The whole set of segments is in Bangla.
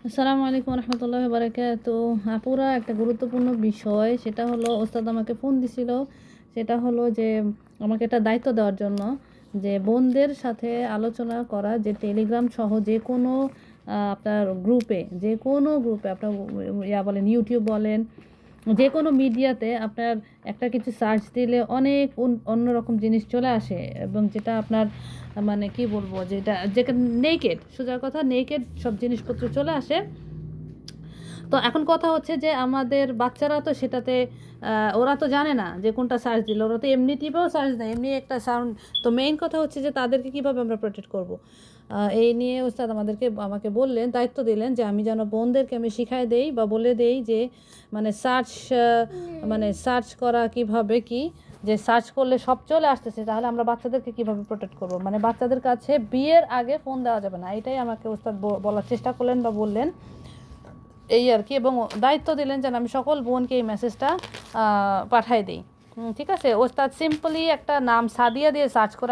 আসসালামু আলাইকুম রহমতুল্লাহি বারাকাতুহু। আপুরা, একটা গুরুত্বপূর্ণ বিষয়, সেটা হলো ওস্তাদ আমাকে ফোন দিছিল। সেটা হলো যে আমাকে একটা দায়িত্ব দেওয়ার জন্য, যে বোনদের সাথে আলোচনা করা, যে টেলিগ্রাম সহ যে কোনো আপনার গ্রুপে, যে কোনো গ্রুপে আপনার বলেন, ইউটিউব বলেন, যে কোনো মিডিয়াতে আপনার একটা কিছু সার্চ দিলে অনেক অন্যরকম জিনিস চলে আসে, এবং যেটা আপনার মানে কি বলবো, যেটা নেকেড, সোজা কথা নেকেড সব জিনিসপত্র চলে আসে। তো এখন কথা হচ্ছে যে আমাদের বাচ্চারা তো সেটাতে ওরা তো জানে না যে কোনটা সার্চ দিল, ওরা তো এমনি টিপেও সার্চ দেয়, এমনি একটা সাউন্ড। তো মেইন কথা হচ্ছে যে তাদেরকে কীভাবে আমরা প্রোটেক্ট করব, এই নিয়ে ওস্তাদ আমাকে বললেন, দায়িত্ব দিলেন যে আমি যেন বোনদেরকে আমি শিখাই দেই বা বলে দেই যে সার্চ করা কিভাবে, কি যে সার্চ করলে সব চলে আসতেছে, তাহলে আমরা বাচ্চাদেরকে কিভাবে প্রোটেক্ট করব। মানে বাচ্চাদের কাছে বিয়ের আগে ফোন দেওয়া যাবে না, এটাই আমাকে ওস্তাদ বলার চেষ্টা করলেন বা বললেন, এই আর কি। এবং দায়িত্ব দিলেন যেন আমি সকল বোনকে এই মেসেজটা পাঠাই দিই। ঠিক আছে, ওস্তাদ সিম্পলি একটা নাম সাদিয়া দিয়ে সার্চ করে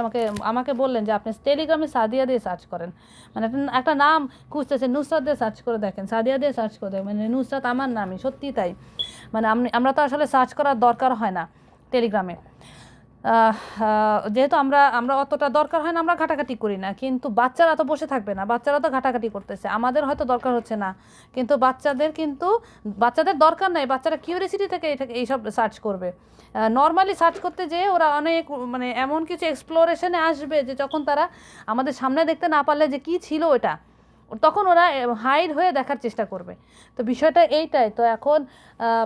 আমাকে বললেন যে আপনি টেলিগ্রামে সাদিয়া দিয়ে সার্চ করেন। মানে একটা নাম খুঁজতেছে, নুসরাত দিয়ে সার্চ করে দেখেন, সাদিয়া দিয়ে সার্চ করে দেখেন, মানে নুসরাত আমার নামই, সত্যি তাই। মানে আমরা তো আসলে সার্চ করার দরকার হয় না টেলিগ্রামে, যেহেতু আমরা অতটা দরকার হয় না, আমরা ঘাটাঘাটি করি না। কিন্তু বাচ্চারা তো বসে থাকবে না, বাচ্চারা তো ঘাটাঘাটি করতেছে, আমাদের হয়তো দরকার হচ্ছে না, কিন্তু বাচ্চাদের দরকার নাই, বাচ্চারা কিউরিয়াসিটি থেকে এইসব সার্চ করবে। নর্মালি সার্চ করতে যেয়ে ওরা অনেক মানে এমন কিছু এক্সপ্লোরেশনে আসবে যে যখন তারা আমাদের সামনে দেখতে না পারলে যে কী ছিল ওটা, তখন ওরা হাইড হয়ে দেখার চেষ্টা করবে। তো বিষয়টা এইটাই। তো এখন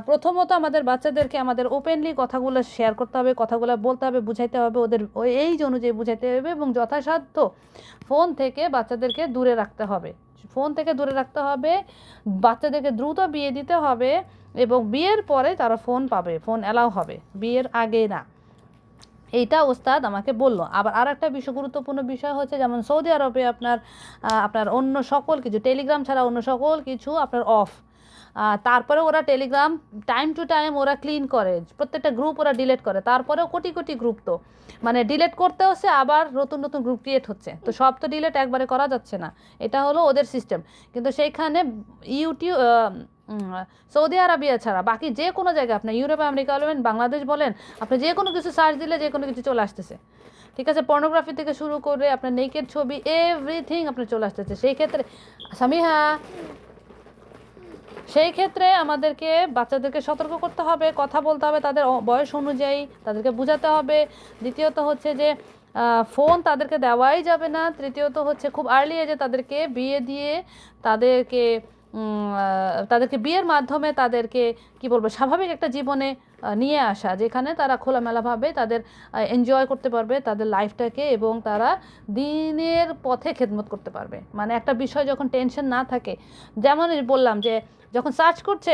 প্রথমত আমাদের বাচ্চাদেরকে আমাদের ওপেনলি কথাগুলো শেয়ার করতে হবে, কথাগুলো বলতে হবে, বুঝাইতে হবে, ওদের এই যে অনুযায়ী বুঝাইতে হবে, এবং যথাসাধ্য ফোন থেকে বাচ্চাদেরকে দূরে রাখতে হবে, বাচ্চাদেরকে দ্রুত বিয়ে দিতে হবে, এবং বিয়ের পরে তারা ফোন পাবে, ফোন অ্যালাউ হবে, বিয়ের আগে না। এইটা ওস্তাদ আমাকে বললো। আবার আর একটা গুরুত্বপূর্ণ বিষয় হচ্ছে, যেমন সৌদি আরবে আপনার অন্য সকল কিছু, টেলিগ্রাম ছাড়া অন্য সকল কিছু আপনার অফ। তারপরে ওরা টেলিগ্রাম টাইম টু টাইম ওরা ক্লিন করে, প্রত্যেকটা গ্রুপ ওরা ডিলিট করে, তারপরেও কোটি কোটি গ্রুপ তো মানে ডিলিট করতে হচ্ছে, আবার নতুন নতুন গ্রুপ ক্রিয়েট হচ্ছে। তো সব তো ডিলিট একবারে করা যাচ্ছে না, এটা হলো ওদের সিস্টেম। কিন্তু সেইখানে ইউটিউব সৌদি আরবিয়া ছাড়া বাকি যে কোনো জায়গায়, আপনার ইউরোপ, আমেরিকা বলেন, বাংলাদেশ বলেন, আপনি যে কোনো কিছু সার্চ দিলে যে কোনো কিছু চলে আসতেছে। ঠিক আছে, পর্নোগ্রাফি থেকে শুরু করে আপনার নেকেড ছবি, এভরিথিং আপনার চলে আসতেছে। সেই ক্ষেত্রে আমাদেরকে বাচ্চাদেরকে সতর্ক করতে হবে, কথা বলতে হবে তাদের বয়স অনুযায়ী, তাদেরকে বোঝাতে হবে। দ্বিতীয়ত হচ্ছে যে ফোন তাদেরকে দেওয়াই যাবে না। তৃতীয়ত হচ্ছে খুব আর্লি এজে তাদেরকে বিয়ে দিয়ে তাদেরকে তাদেরকে বিয়ের মাধ্যমে তাদেরকে কি বলবো, স্বাভাবিক একটা জীবনে নিয়ে আসা, যেখানে তারা খোলামেলাভাবে তাদের এনজয় করতে পারবে তাদের লাইফটাকে, এবং তারা দিনের পথে খেদমত করতে পারবে। মানে একটা বিষয় যখন টেনশন না থাকে, যেমন বললাম যে যখন সার্চ করছে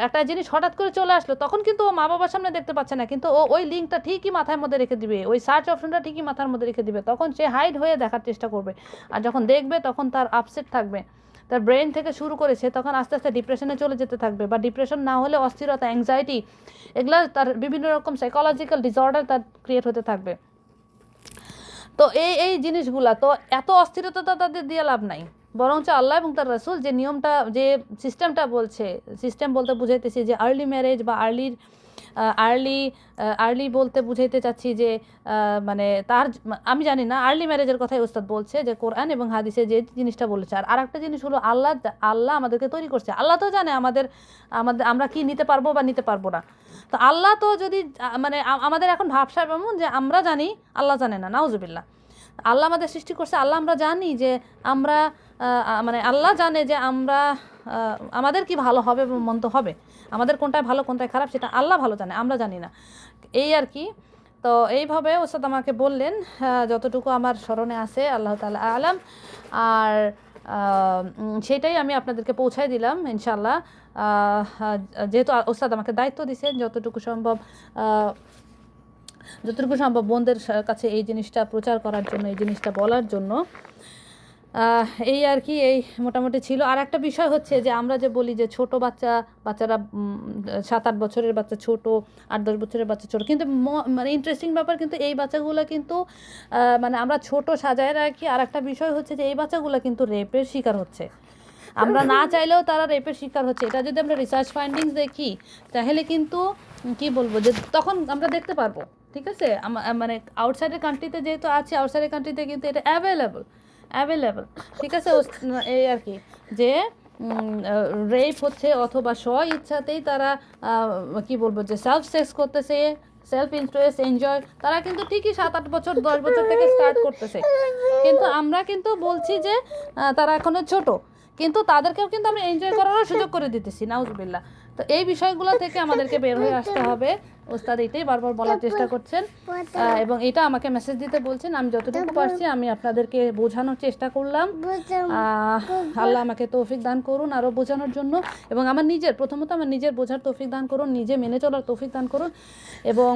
একটা জিনিস হঠাৎ করে চলে আসলো, তখন কিন্তু ও মা বাবার সামনে দেখতে পাচ্ছে না, কিন্তু ও ওই লিঙ্কটা ঠিকই মাথার মধ্যে রেখে দিবে, ওই সার্চ অপশনটা ঠিকই মাথার মধ্যে রেখে দিবে, তখন সে হাইড হয়ে দেখার চেষ্টা করবে। আর যখন দেখবে তখন তার আপসেট থাকবে, তার ব্রেন থেকে শুরু করেছে, তখন আস্তে আস্তে ডিপ্রেশনে চলে যেতে থাকবে, বা ডিপ্রেশন না হলে অস্থিরতা, অ্যাংজাইটি, এগুলা তার বিভিন্ন রকম সাইকোলজিক্যাল ডিসঅর্ডার তার ক্রিয়েট হতে থাকবে। তো এই জিনিসগুলা তো এত অস্থিরতা তাদের দিয়ে লাভ নাই, বরঞ্চ আল্লাহ এবং তার রাসূল যে নিয়মটা, যে সিস্টেমটা বলছে, সিস্টেম বলতে বুঝাইতেছি যে আর্লি ম্যারেজ বা আর্লি আর্লি বলতে বুঝাইতে চাচ্ছি যে মানে আমি জানি না, আর্লি ম্যারেজের কথাই ওস্তাদ বলছে, যে কোরআন এবং হাদিসে যে জিনিসটা বলেছে। আর আরেকটা জিনিস হলো, আল্লাহ আমাদেরকে তৈরি করছে, আল্লাহ তো জানে আমাদের আমাদের আমরা কি নিতে পারবো বা নিতে পারবো না। তো আল্লাহ তো যদি মানে আমাদের এখন ভাবসাব এমন যে আমরা জানি, আল্লাহ জানে না, নাউজুবিল্লাহ। আল্লাহ আমাদের সৃষ্টি করছে, আল্লাহ আমরা জানি যে আমরা মানে আল্লাহ জানে যে আমাদের কি ভালো হবে এবং মন্দ হবে, আমাদের কোনটায় ভালো কোনটায় খারাপ সেটা আল্লাহ ভালো জানে, আমরা জানি না, এই আর কি। তো এইভাবে ওস্তাদ আমাকে বললেন, যতটুকু আমার স্মরণে আছে, আল্লাহ তাআলা আলাম। আর সেটাই আমি আপনাদেরকে পৌঁছায় দিলাম ইনশাআল্লাহ। যেহেতু ওস্তাদ আমাকে দায়িত্ব দিয়েছেন, যতটুকু সম্ভব বোনদের কাছে এই জিনিসটা প্রচার করার জন্য, এই জিনিসটা বলার জন্য, এই আর কি। এই মোটামুটি ছিল। আর একটা বিষয় হচ্ছে যে আমরা যে বলি যে ছোট বাচ্চারা 7-8 বছরের বাচ্চা ছোট, 8-10 বছরের বাচ্চা ছোট, কিন্তু মানে ইন্টারেস্টিং ব্যাপার, কিন্তু এই বাচ্চাগুলো কিন্তু মানে আমরা ছোট সাজায় রাখি। আর একটা বিষয় হচ্ছে যে এই বাচ্চাগুলো কিন্তু রেপের শিকার হচ্ছে। আমরা না চাইলেও তারা রেপের শিকার হচ্ছে। এটা যদি আমরা রিসার্চ ফাইন্ডিংস দেখি তাহলে কিন্তু কি বলবো যে তখন আমরা দেখতে পারবো, ঠিক আছে। মানে আউটসাইডের কান্ট্রিতে যেহেতু আছে, আউটসাইডের কান্ট্রিতে কিন্তু এটা অ্যাভেলেবল, ঠিক আছে। এই আর কি যে রেপ হচ্ছে অথবা স্ব ইচ্ছাতেই তারা কি বলবো যে সেলফ সেক্স করতেছে, সেলফ ইন্টারেস্ট এনজয়, তারা কিন্তু ঠিকই 7-8 বছর 10 বছর থেকে স্টার্ট করতেছে। কিন্তু আমরা কিন্তু বলছি যে তারা এখনো ছোট, কিন্তু তাদেরকেও কিন্তু আমরা এনজয় করারও সুযোগ করে দিতেছি, নাউজুবিল্লাহ। তো এই বিষয়গুলো থেকে আমাদেরকে বের হয়ে আসতে হবে। ওস্তাদ এটাই বারবার বলার চেষ্টা করছেন এবং এটা আমাকে মেসেজ দিতে বলছেন। আমি যতটুকু পারছি আমি আপনাদেরকে বোঝানোর চেষ্টা করলাম। আল্লাহ আমাকে তৌফিক দান করুন আরও বোঝানোর জন্য, এবং প্রথমত আমার নিজের বোঝার তৌফিক দান করুন, নিজে মেনে চলার তৌফিক দান করুন, এবং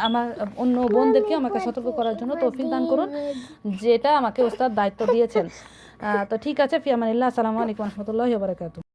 আমার অন্য বোনদেরকে আমাকে সতর্ক করার জন্য তৌফিক দান করুন, যেটা আমাকে ওস্তাদ দায়িত্ব দিয়েছেন। তো ঠিক আছে, ফি আমানিল্লাহ। আসসালামু আলাইকুম ওয়া রাহমাতুল্লাহি ওয়া বারাকাতুহু।